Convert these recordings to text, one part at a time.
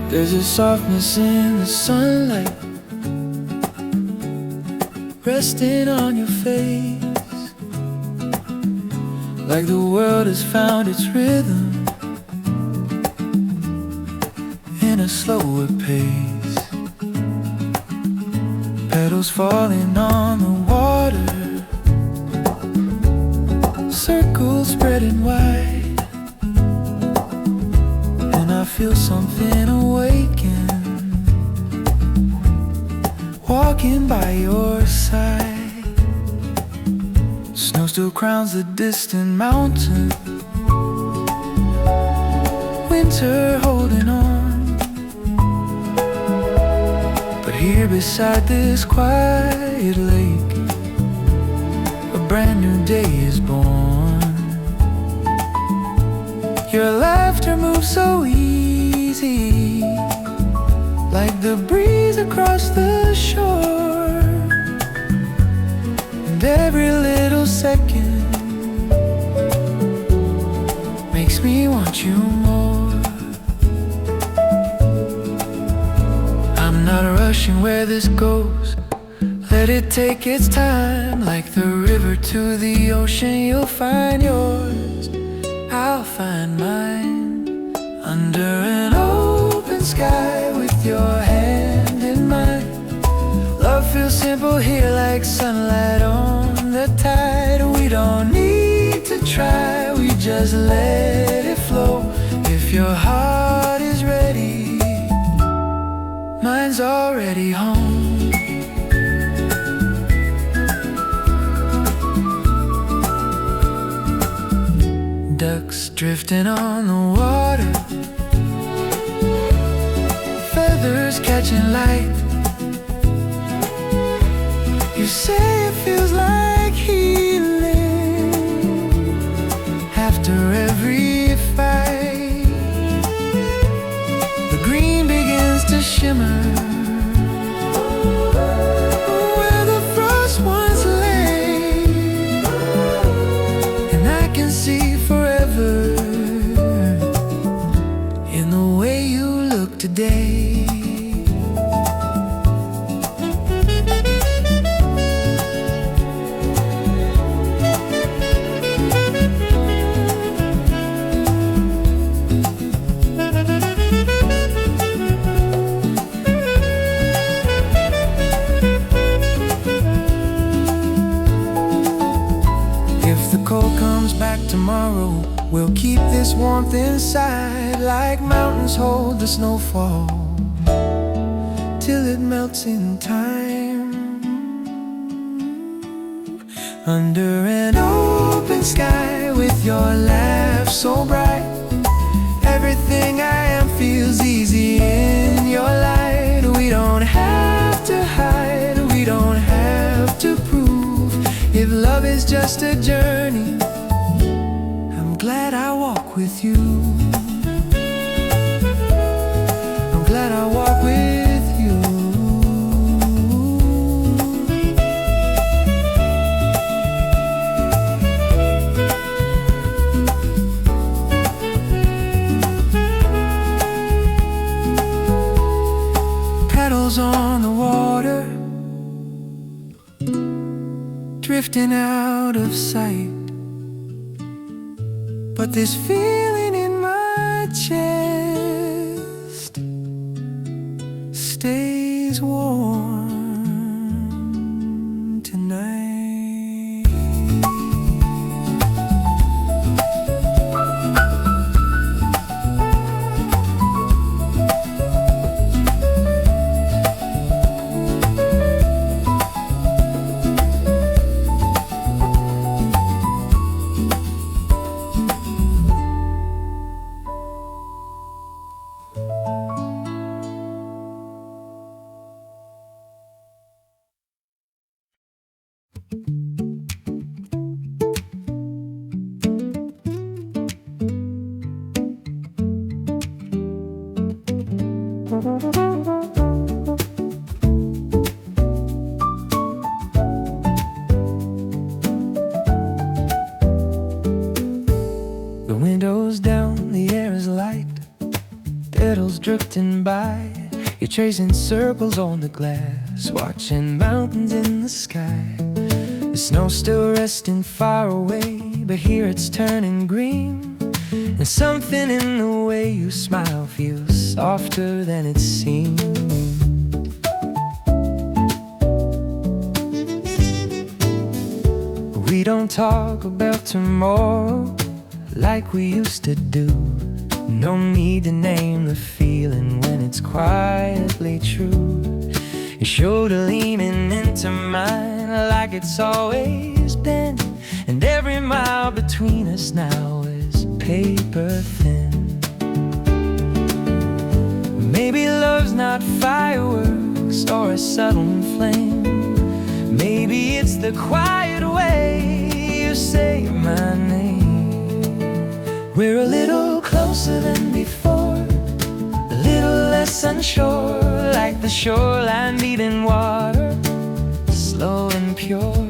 There's a softness in the sunlight resting on your face, like the world has found its rhythm in a slower pace. Petals falling on the water, circles spreading wide, I feel something awaken, walking by your side. Snow still crowns the distant mountain, winter holding on. But here beside this quiet lake, a brand new day is born. Your laughter moves so easy, like the breeze across the shore. And every little second makes me want you more. I'm not rushing where this goes, let it take its time. Like the river to the ocean, you'll find yours, I'll find mine, under an open sky with your hand in mine. Love feels simple here, like sunlight on the tide. We don't need to try, we just let it flow. If your heart is ready, mine's already home. Ducks drifting on the water, feathers catching light. You say it feels like healing after every fight. The green begins to shimmer where the frost once lay, and I can see forever in the way you look today. If the cold comes back tomorrow, we'll keep this warmth inside, like mountains hold the snowfall till it melts in time. Under an open sky with your laugh so bright, everything I am feels easy in your light. We don't have to hide, we don't have to prove. If love is just a journey, I'm glad I walk with you. I'm glad I walk with you. Petals on the water, drifting out of sight. But this feeling in my chest stays warm tonight. The window's down, the air is light, petals drifting by. You're tracing circles on the glass, watching mountains in the sky. The snow's still resting far away, but here it's turning green. And something in the way you smile feels softer than it seemed. We don't talk about tomorrow like we used to do. No need to name the feeling when it's quietly true. Your shoulder leaning into mine like it's always been, and every mile between us now is paper thin. Maybe love's not fireworks or a sudden flame. Maybe it's the quiet way you say my name. We're a little closer than before, a little less unsure, like the shoreline meeting water, slow and pure.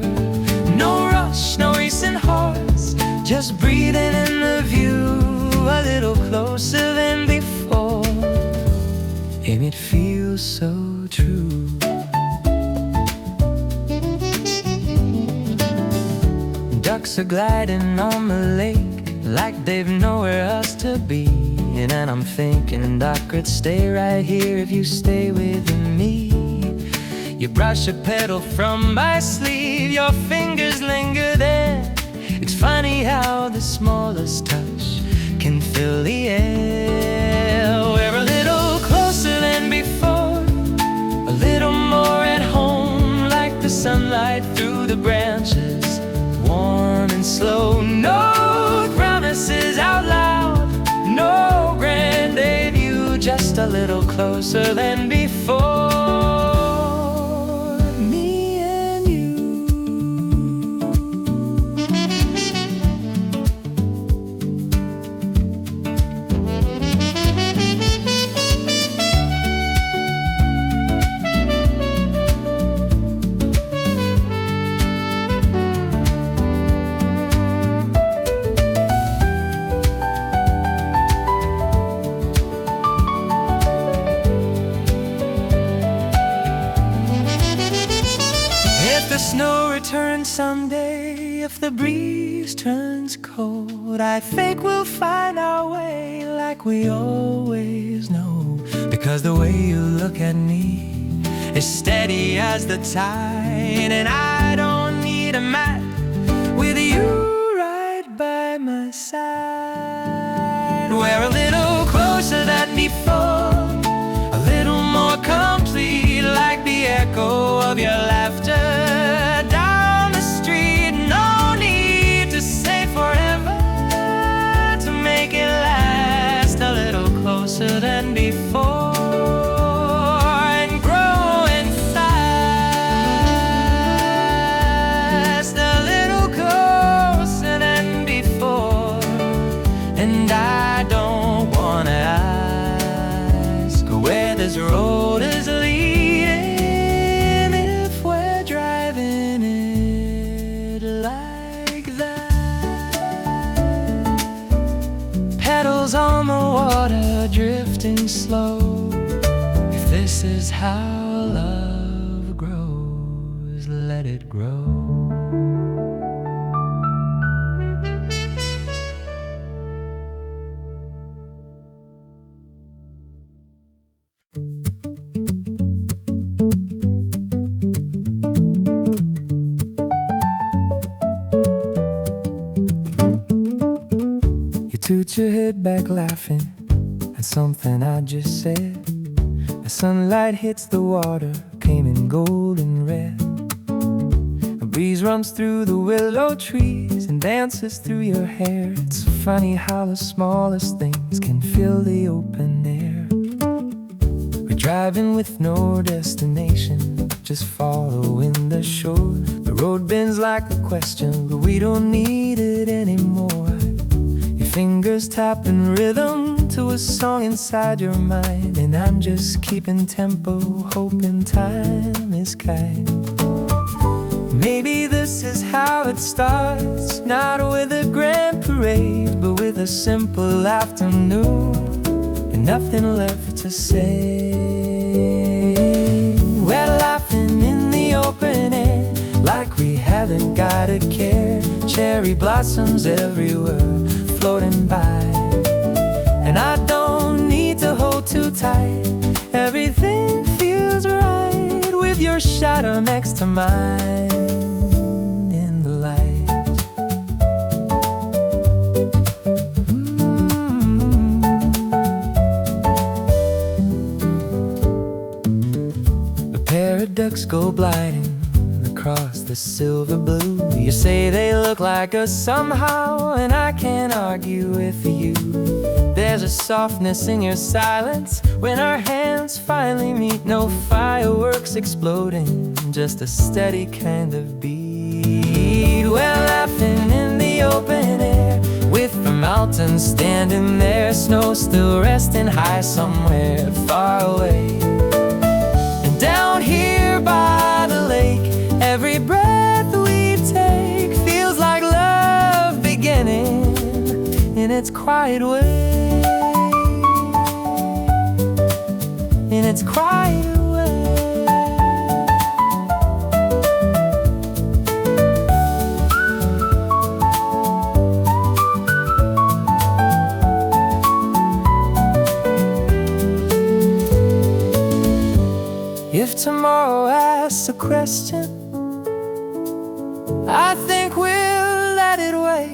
No rush, no racing hearts, just breathing in the view. A little closer than before, and it feels so true. Ducks are gliding on the lake like they've nowhere else to be. And I'm thinking I could stay right here if you stay with me. You brush a petal from my sleeve, your fingers linger there. It's funny how the smallest touch can fill the air. We're a little closer than before, a little more at home, like the sunlight through the branches, warm and slow. No promises out loud, no grand debut, just a little closer than before. Me and you. If the snow returns someday, if the breeze turns cold, I think we'll find our way like we always know. Because the way you look at me is steady as the tide, and I don't need a map with you right by my side. We're a little closer than before, a little more complete, like the echo of your laughter down the street. No need to say forever to make it last. A little closer than before, and growing fast. A little closer than before, and I don't wanna ask where this road is leading, if we're driving it like that. Pedals on the water drifting slow. If this is how love grows, let it grow. Toot your head back laughing at something I just said. The sunlight hits the water, came in gold and red. A breeze runs through the willow trees and dances through your hair. It's funny how the smallest things can fill the open air. We're driving with no destination, just following the shore. The road bends like a question, but we don't need it anymore. Fingers tapping rhythm to a song inside your mind, and I'm just keeping tempo, hoping time is kind. Maybe this is how it starts, not with a grand parade, but with a simple afternoon and nothing left to say. We're laughing in the open air, like we haven't got a care. Cherry blossoms everywhere, floating by, and I don't need to hold too tight. Everything feels right with your shadow next to mine in the light. A pair of ducks go gliding across the silver blue. You say they look like us somehow, and I can't argue with you. There's a softness in your silence when our hands finally meet. No fireworks exploding, just a steady kind of beat. We're laughing in the open air, with the mountains standing there, snow still resting high somewhere far away. And down here by the lake, every breath we take feels like love beginning in its quiet way. In its quiet way. If tomorrow asks a question, I think we'll let it wait,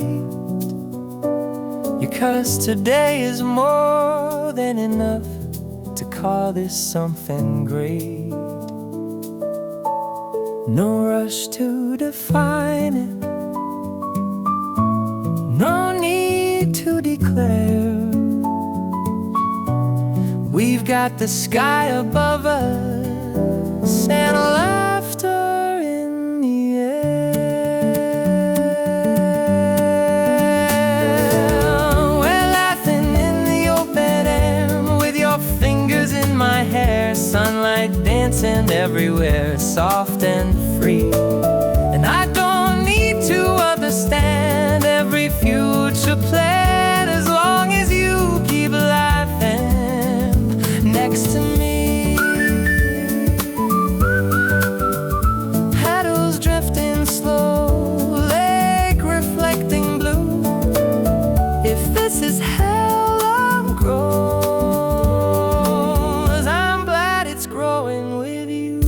because today is more than enough to call this something great. No rush to define it, no need to declare. We've got the sky above us and laughter in the air. We're laughing in the open air, with your fingers in my hair, sunlight dancing everywhere, soft and free. And I don't need to understand every future plan, as long as you keep laughing next to me. Paddles drifting slow, lake reflecting blue. If this is hell, I'm grown, 'cause I'm glad it's growing with you.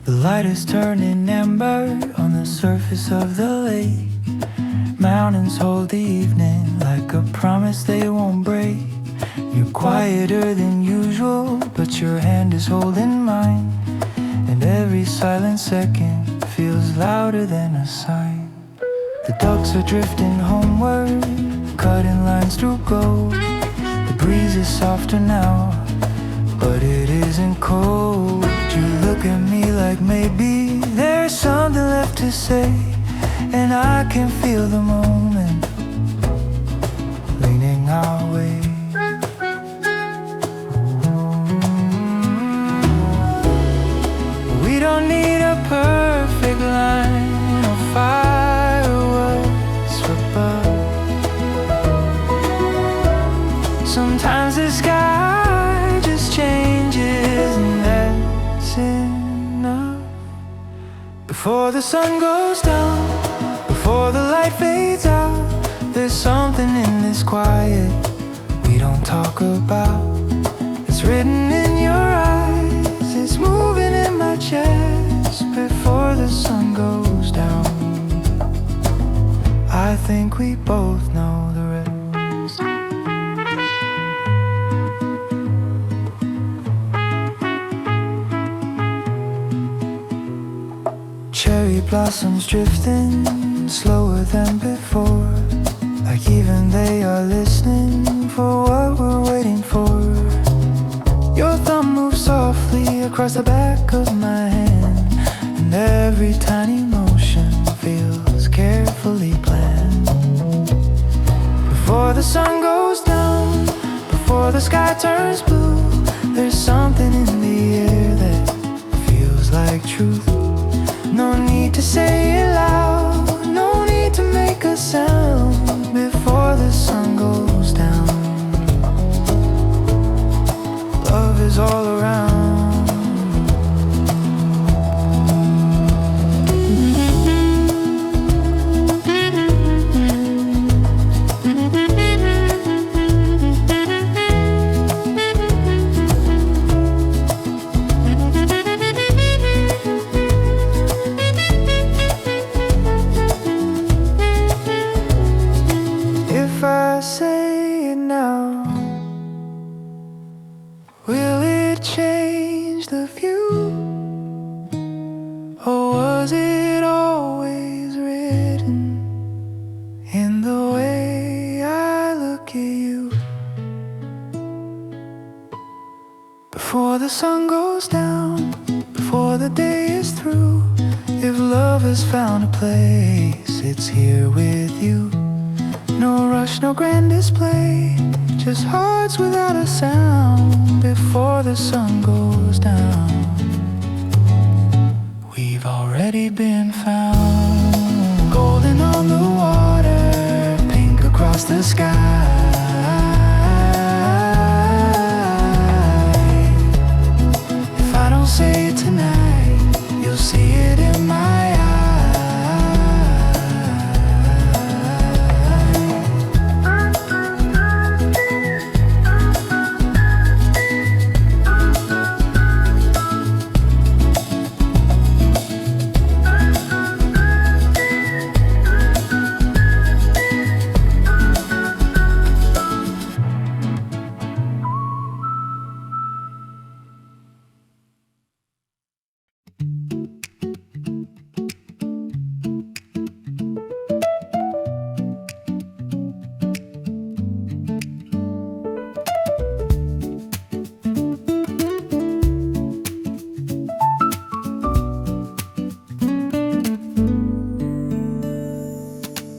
The light is turning amber on the surface of the lake. Mountains hold the evening like a promise they won't break. You're quieter than usual, but your hand is holding mine, and every silent second feels louder than a sign. The ducks are drifting homeward, cutting lines through gold. The breeze is softer now, but it isn't cold. You look at me like maybe there's something left to say, and I can feel the moment leaning our way. We don't need a perfect line or fireworks above. Sometimes the sky just changes, and that's enough. Before the sun goes down, before the light fades out, there's something in this quiet we don't talk about. It's written in your eyes, it's moving in my chest. Before the sun goes down, I think we both know the rest. Cherry blossoms drifting slower than before, like even they are listening for what we're waiting for. Your thumb moves softly across the back of my hand, and every tiny motion feels carefully planned. Before the sun goes down, before the sky turns blue, there's something in the air that feels like truth. No need to say it loud, no need to make a sound. Before the sun goes down, love is all around. If I say it now, will it change the view? Or was it always written in the way I look at you? Before the sun goes down, before the day is through, if love has found a place, it's here with you. No rush, no grand display, just hearts without a sound. Before the sun goes down, we've already been found. Golden on the water, pink across the sky. If I don't say it tonight, you'll see it in my eyes.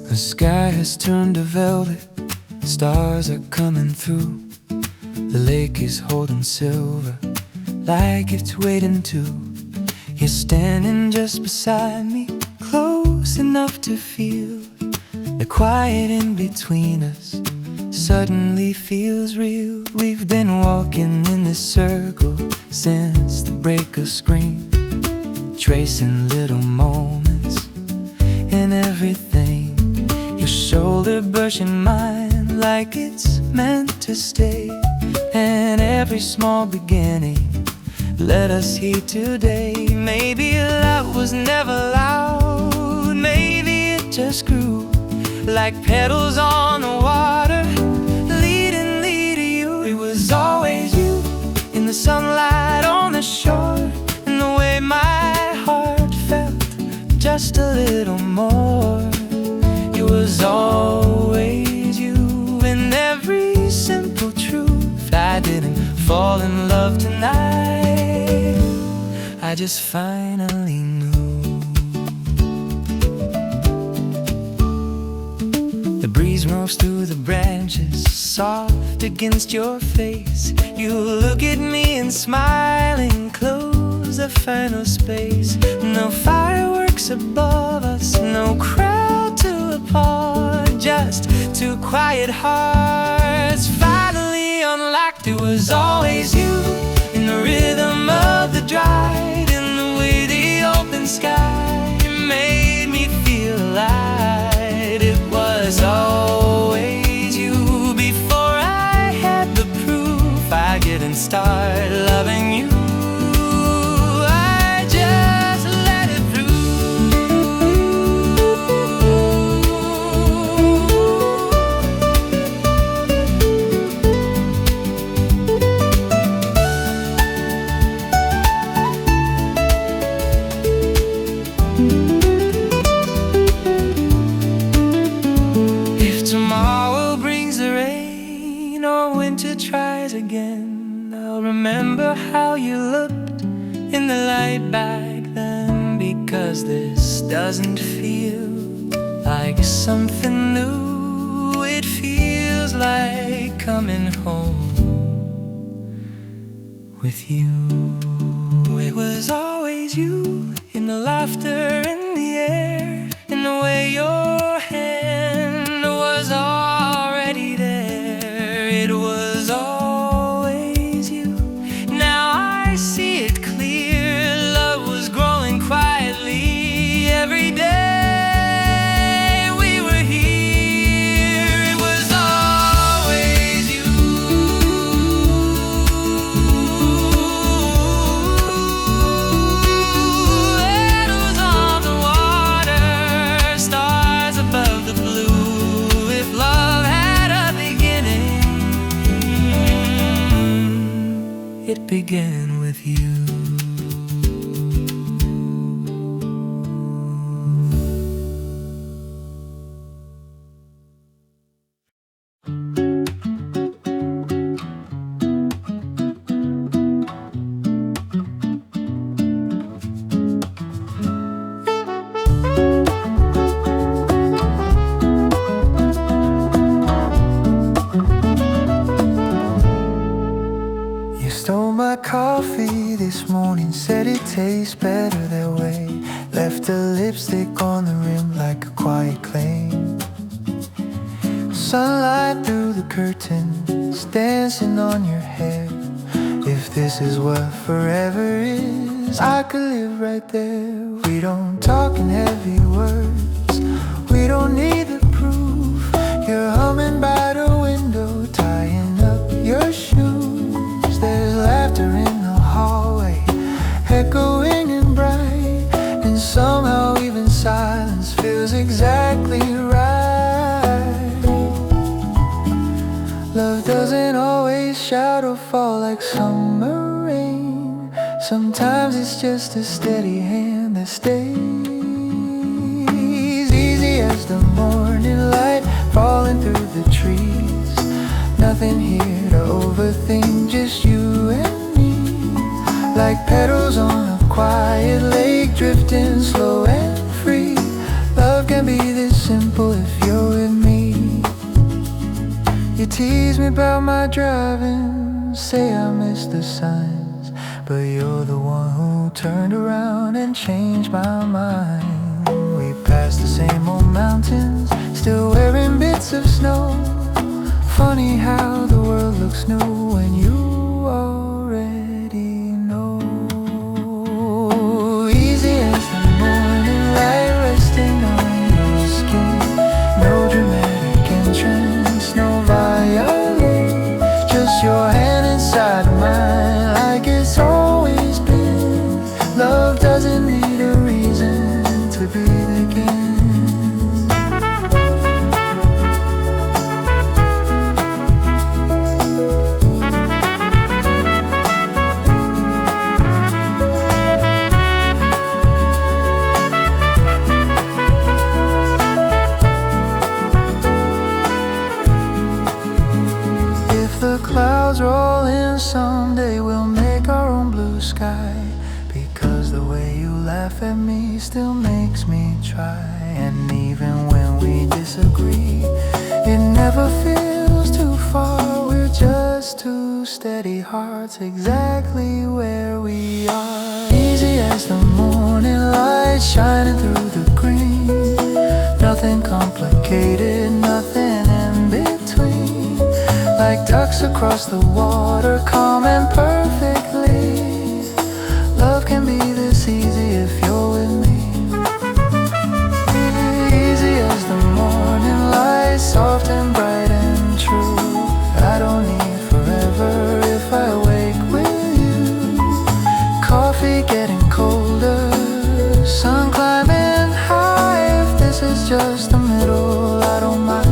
The sky has turned to velvet, stars are coming through. The lake is holding silver, like it's waiting to. You're standing just beside me, close enough to feel the quiet in between us suddenly feels real. We've been walking in this circle since the break of spring, tracing little moments in everything. Your shoulder brushing mine like it's meant to stay, and every small beginning led us here today. Maybe love was never loud, maybe it just grew like petals on the water, leading me to you. It was always you in the sunlight on the shore, and the way my heart felt just a little more. It was always you in every simple truth. I didn't fall in love tonight, I just finally knew. The breeze moves through the branches, soft against your face. You look at me and smile and close the final space. No fireworks above us, no crowd to applaud, just two quiet hearts finally unlocked. It was always you in the rhythm of the drive, in the way the open sky made me feel alive. It was always you before I had the proof. I didn't start loving you, I just let it through. remember how you looked in the light back then, because this doesn't feel like something new. It feels like coming home with you. It was always you, in the laughter in the air, in the way your hand was already there. It was always you. Now I see it clear. Love was growing quietly every day. It began with you. Stole my coffee this morning, said it tastes better that way. Left a lipstick on the rim like a quiet claim. Sunlight through the curtains, dancing on your hair. If this is what forever is, I could live right there. We don't talk in heavy words, we don't need the proof. You're humming by the window, tying up your shoes. There's laughter in the hallway, echoing and bright, and somehow even silence feels exactly right. Love doesn't always shout or fall like summer rain. Sometimes it's just a steady hand that stays. Easy as the morning light falling through the trees. Nothing here to overthink, just you and me. Like petals on a quiet lake, drifting slow and free. Love can be this simple if you're with me. You tease me about my driving, say I missed the signs, but you're the one who turned around and changed my mind. We passed the same old mountains, still wearing bits of snow. Funny how the world looks new when you already know. Easy as the morning light resting on your skin. No dramatic entrance, no violin, just your hand inside of mine, like it's always been. Love doesn't need a reason to begin. Roll in someday, we'll make our own blue sky. Because the way you laugh at me still makes me try. And even when we disagree, it never feels too far. We're just two steady hearts, exactly where we are. Easy as the morning light shining through the green. Nothing complicated, nothing in between. Like ducks across the water, calm and perfectly. Love can be this easy if you're with me. Easy as the morning light, soft and bright and true. I don't need forever if I wake with you. Coffee getting colder, sun climbing high. If this is just the middle, I don't mind.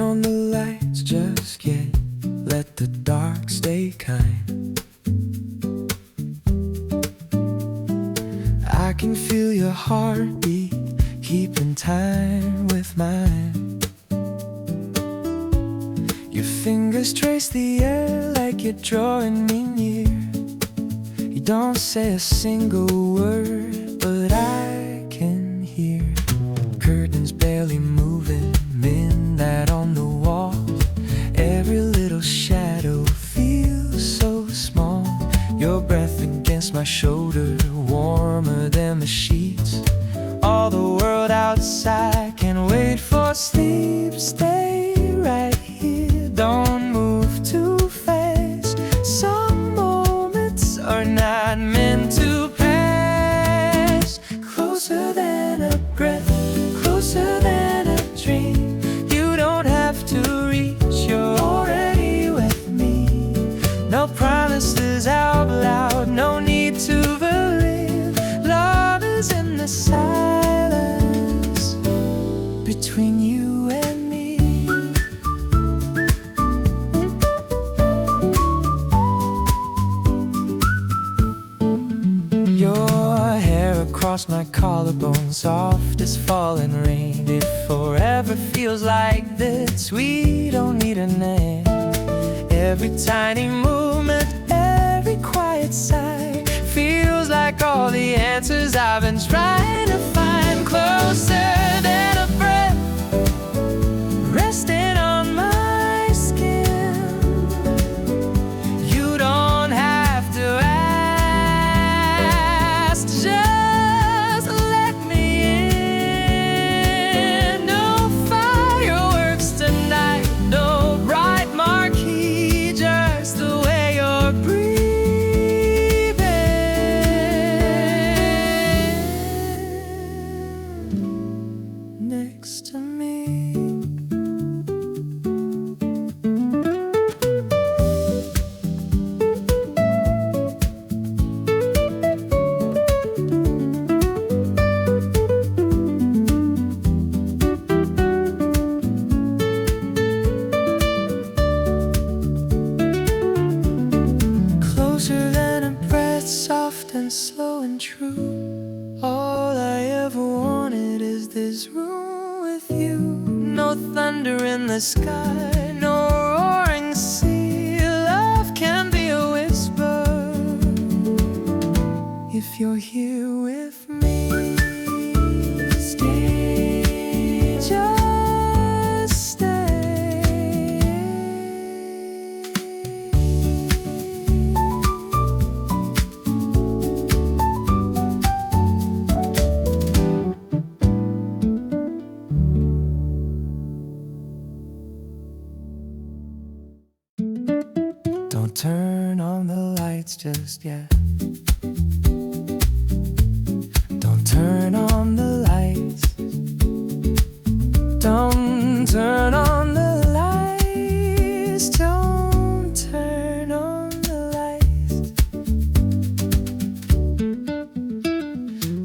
on the lights just yet. Let the dark stay kind. I can feel your heartbeat keeping time with mine. Your fingers trace the air like you're drawing me near. You don't say a single word, but I can hear curtains barely moving, midnight on the wall. Every little shadow feels so small. Your breath against my shoulder, warmer than the sheets. All the world outside can't wait for sleep. Stay right here, don't move too fast. Some moments are not meant to pass. Closer than a breath, closer than a dream. You don't have to reach, you're already with me. No promises out loud, no need to believe. Love is in the silence between you and me. Your hair across my collarbone, soft as falling rain. It forever feels like this, we don't need a name. Every tiny movement, every quiet sigh feels like all the answers I've been trying to find. Closer than a breath, resting on my skin. You don't have to ask, just let me in. No fireworks tonight, no bright marquee, just the way you're breathing next to me. Closer than a breath, soft and slow and true. All I ever wanted is this room with you. No thunder in the sky, no roaring sea. Love can be a whisper if you're here with me. Stay, just stay. Don't turn on the lights just yet. Don't turn on the lights. Don't turn on the lights. Don't turn on the lights.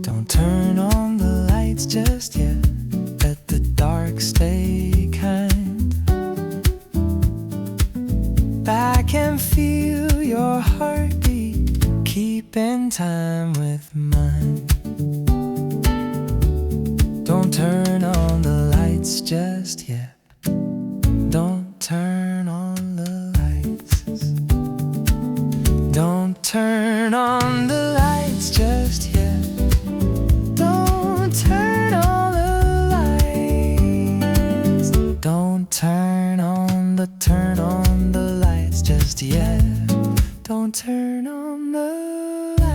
Don't turn on the lights just yet. Let the dark stay kind. I can feel your heartbeat keeping time with mine. Don't turn on the lights just yet. Don't turn on the lights. Don't turn on the lights just yet. Don't turn on the lights. Don't turn on the lights just yet. Don't turn on the lights.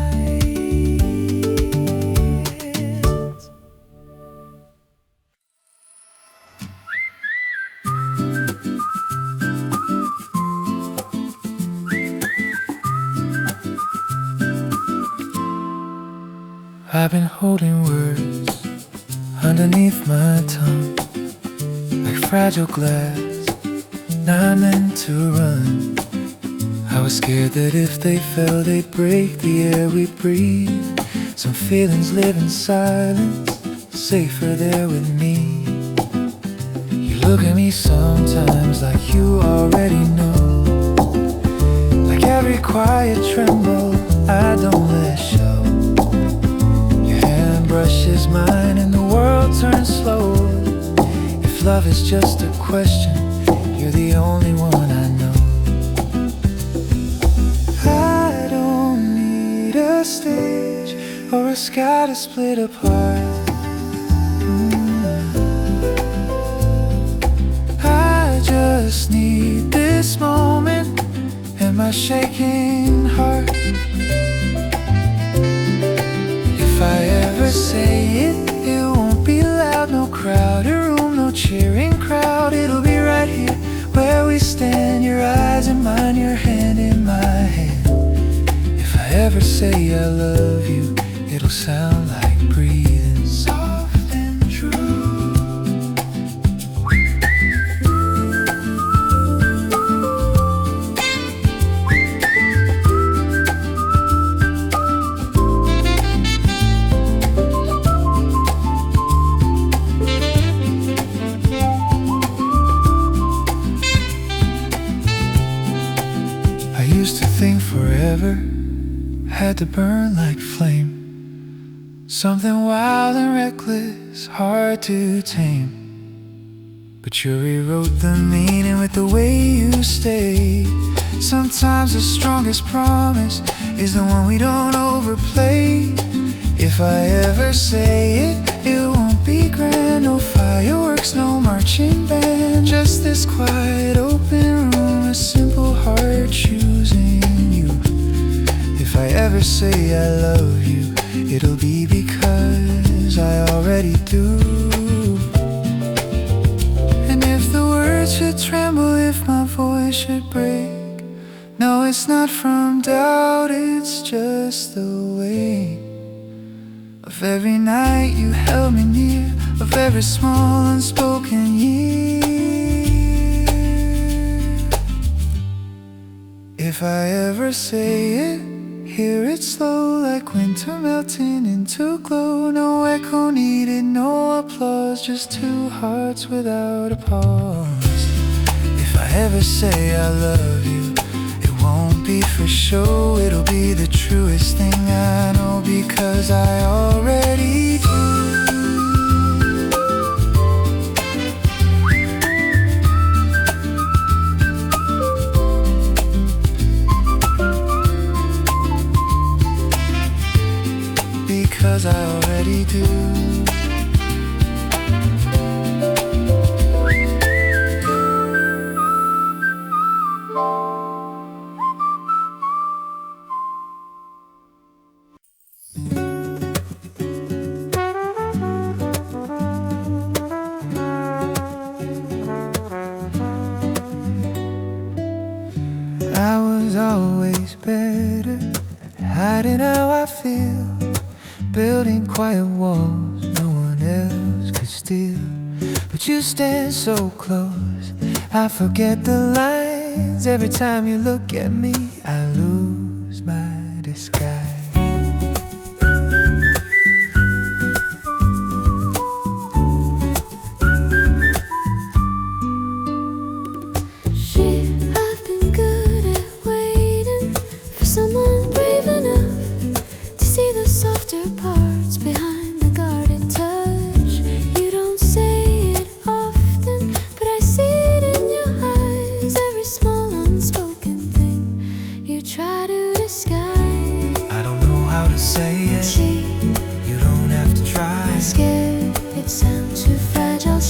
I've been holding words underneath my tongue, like fragile glass, not meant to run. I was scared that if they fell, they'd break the air we breathe. Some feelings live in silence, safer there with me. You look at me sometimes like you already know. Like every quiet tremble I don't let show. Your hand brushes mine and the world turns slow. If love is just a question, you're the only one I know. I don't need a stage or a sky to split apart. I just need this moment and my shaking heart. If I ever say it, it won't be loud. No crowded room, no cheering crowd. It'll be right here where we stand, your eyes in mine, your hand in my hand. If I ever say I love you, it'll sound like breathing soft and true. I used to think forever had to burn like flame, something wild and reckless, hard to tame. But you rewrote the meaning with the way you stay. Sometimes the strongest promise is the one we don't overplay. If I ever say it, it won't be grand. No fireworks, no marching band, just this quiet open room, a simple heart choosing you. If I ever say I love you, it'll be because I already do. And if the words should tremble, if my voice should break, no, it's not from doubt, it's just the weight of every night you held me near, of every small unspoken year. If I ever say it, hear it slow, like winter melting into glow. No echo needed, no applause, just two hearts without a pause. If I ever say I love you, it won't be for show, it'll be the truest thing I know, because I already do. Because I already do. I was always better at hiding how I feel, building quiet walls no one else could steal. But you stand so close, I forget the lines. Every time you look at me, I lose my disguise. I've been good at waiting for someone brave enough to see the softer parts behind the guarded touch. You don't say it often, but I see it in your eyes. Every small unspoken thing you try to disguise. I don't know how to say it, you don't have to try. I'm scared it sounds too fragile.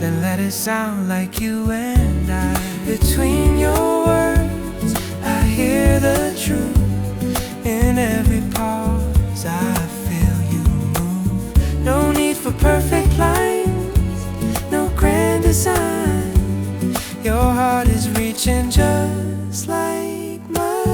Then let it sound like you and I. Between your words, I hear the truth. In every pause, I feel you move. No need for perfect lines, no grand design. Your heart is reaching just like mine.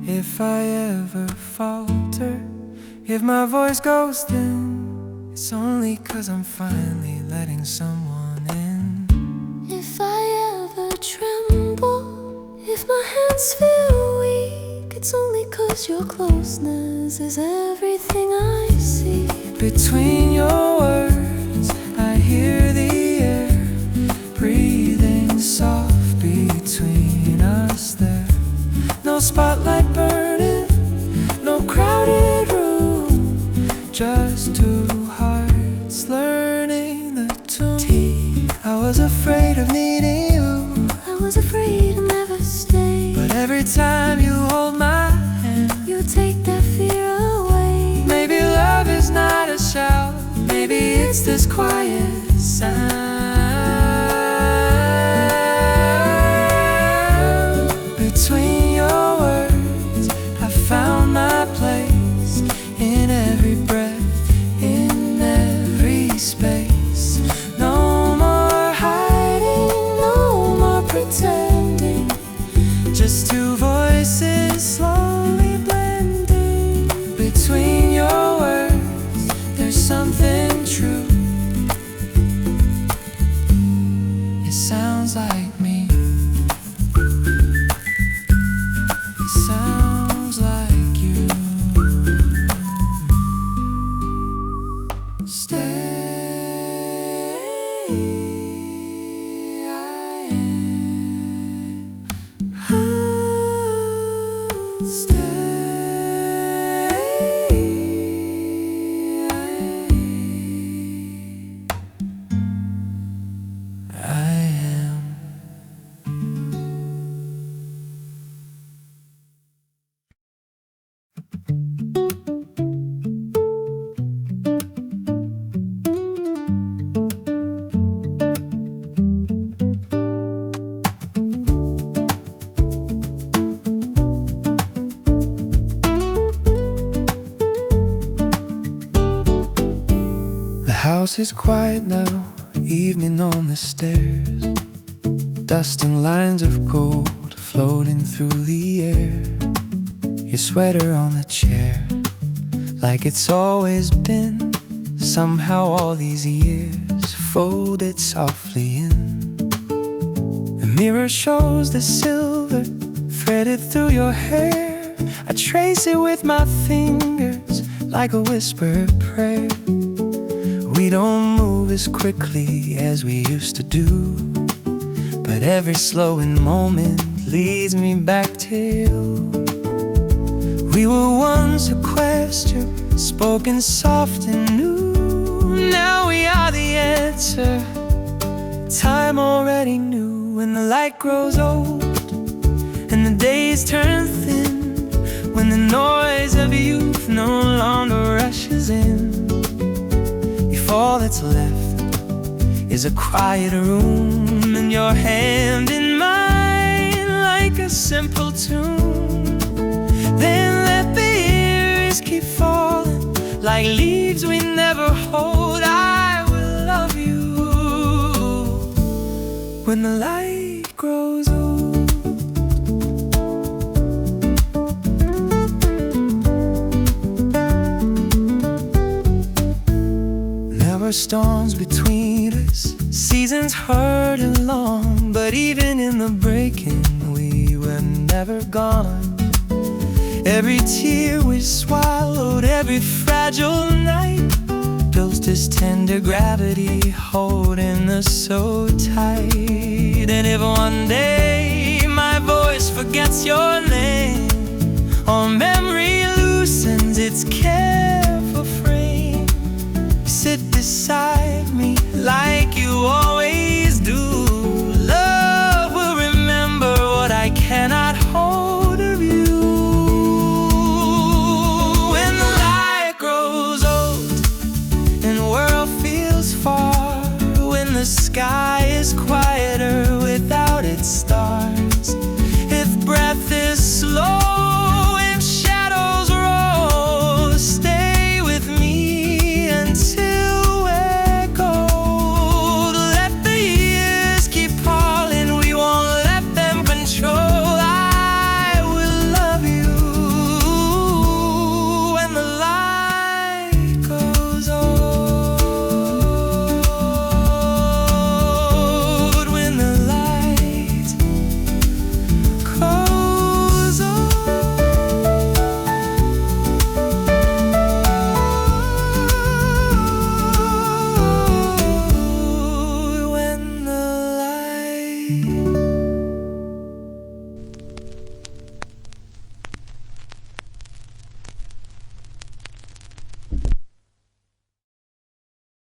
If I ever falter, if my voice goes thin, only 'cause I'm finally letting someone in. If I ever tremble, if my hands feel weak, it's only 'cause your closeness is everything I see. Between your words, I hear the air breathing soft between us there. No spotlight burning, no crowded room, just two hearts learning the tune. I was afraid of needing you, I was afraid to never stay, but every time you hold my hand, you take that fear away. maybe love is not a shout, maybe it's this quiet sound. Between your words, I found my place in every breath, in every space. No more hiding, no more pretending, just two voices slowly blending. Between your words, there's something true. It sounds like me. It sounds like you. Stay. The house is quiet now, evening on the stairs. Dust and lines of gold floating through the air. Your sweater on the chair, like it's always been. Somehow all these years folded softly in. The mirror shows the silver threaded through your hair. I trace it with my fingers like a whispered prayer. We don't move as quickly as we used to do, but every slowing moment leads me back to you. We were once a question, spoken soft and new. Now we are the answer, time already knew. When the light grows old and the days turn thin, when the noise of youth no longer rushes in, all that's left is a quiet room, and your hand in mine like a simple tune. Then let the years keep falling like leaves we never hold. I will love you when the light grows old. Storms between us, seasons hurt and long, but even in the breaking, we were never gone. Every tear we swallowed, every fragile night built this tender gravity, holding us so tight. And if one day my voice forgets your name, or memory loosens its careful frame, sit beside me like you always do. Love will remember what I cannot hold of you. When the light grows old and the world feels far, when the sky is quieter without its stars, if breath is slow, easy.